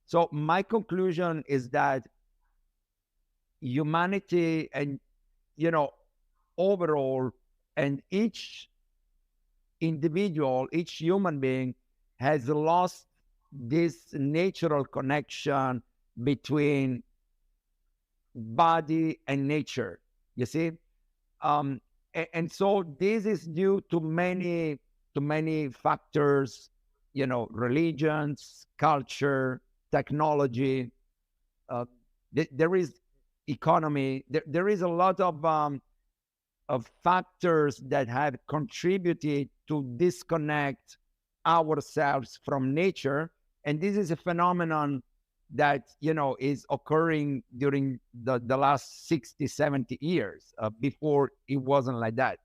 So my conclusion is that humanity and, you know, overall, and each individual, each human being has lost this natural connection between body and nature. You see, and so this is due to many factors. You know, religions, culture, technology. Uh, there is economy. There is a lot of factors that have contributed to disconnect ourselves from nature. And this is a phenomenon that, you know, is occurring during the last 60, 70 years. Before, it wasn't like that.